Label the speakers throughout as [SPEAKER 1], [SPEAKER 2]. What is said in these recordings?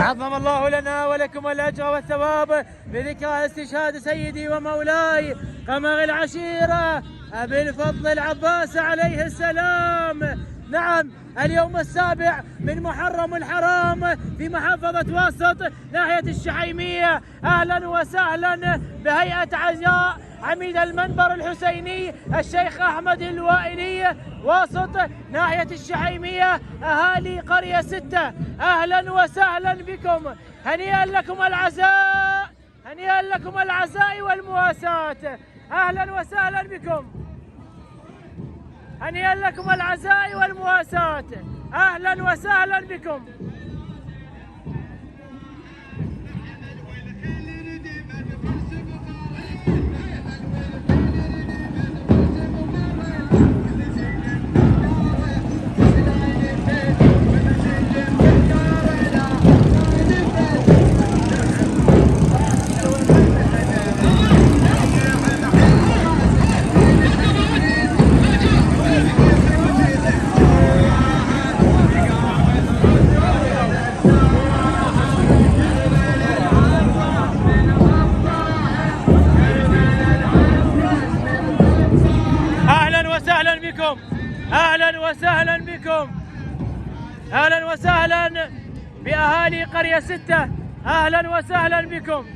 [SPEAKER 1] عظم الله لنا ولكم الأجر والثواب بذكرى استشهاد سيدي ومولاي قمر العشيرة أبي الفضل العباس عليه السلام. نعم، اليوم السابع من محرم الحرام في محافظة واسط ناحية الشحيمية. أهلا وسهلا بهيئة عزاء عميد المنبر الحسيني الشيخ أحمد الوائلي واسط ناحية الشحيمية، أهالي قرية 6، أهلا وسهلا بكم. هنيئا لكم العزاء، هنيئا لكم العزاء والمواساة، أهلا وسهلا بكم. هنيئا لكم العزاء والمواساة، أهلا وسهلا بكم. أهلا وسهلا بكم، أهلا وسهلا بأهالي قرية 6، أهلا وسهلا بكم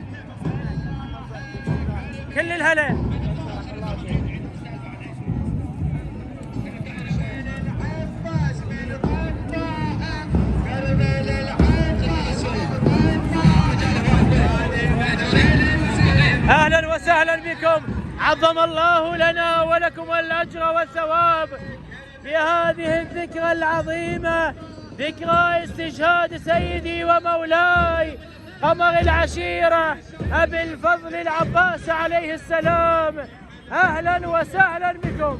[SPEAKER 1] كل الهلا. أهلا وسهلا بكم، عظم الله لنا ولكم الأجر والثواب بهذه الذكرى العظيمة، ذكرى استشهاد سيدي ومولاي قمر العشيرة أبي الفضل العباس عليه السلام. أهلا وسهلا بكم.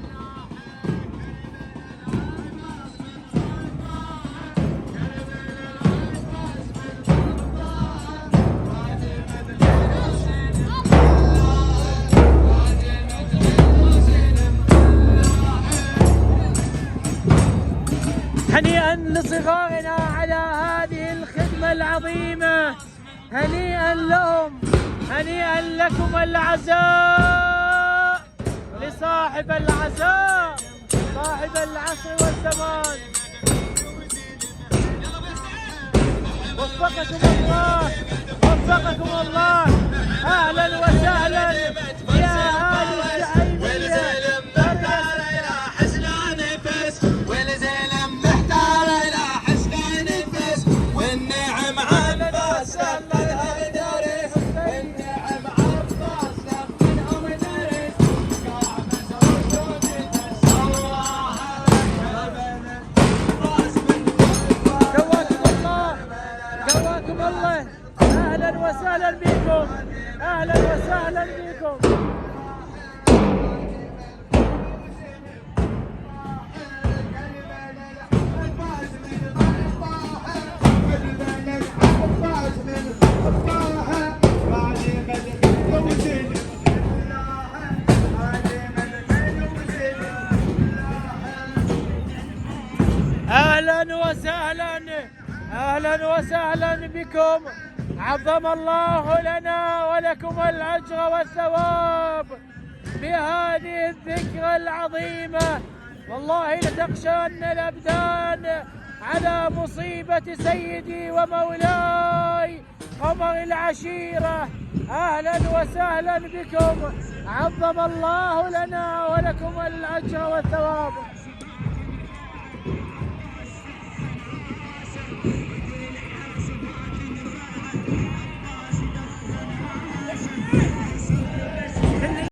[SPEAKER 1] هنيئا لصغارنا على هذه الخدمة العظيمة، هنيئا لهم، هنيئا لكم العزاء لصاحب العزاء صاحب العصر والزمان. وفقكم الله، وفقكم الله. أهلا وسهلا يا أهالي الشحيمية. أهلا وسهلا بكم، أهلا وسهلا بكم. أهلا وسهلا، أهلا وسهلا بكم. عظم الله لنا ولكم الأجر والثواب بهذه الذكرى العظيمة. والله لتخشن الأبدان على مصيبة سيدي ومولاي قمر العشيرة. أهلا وسهلا بكم، عظم الله لنا ولكم الأجر والثواب.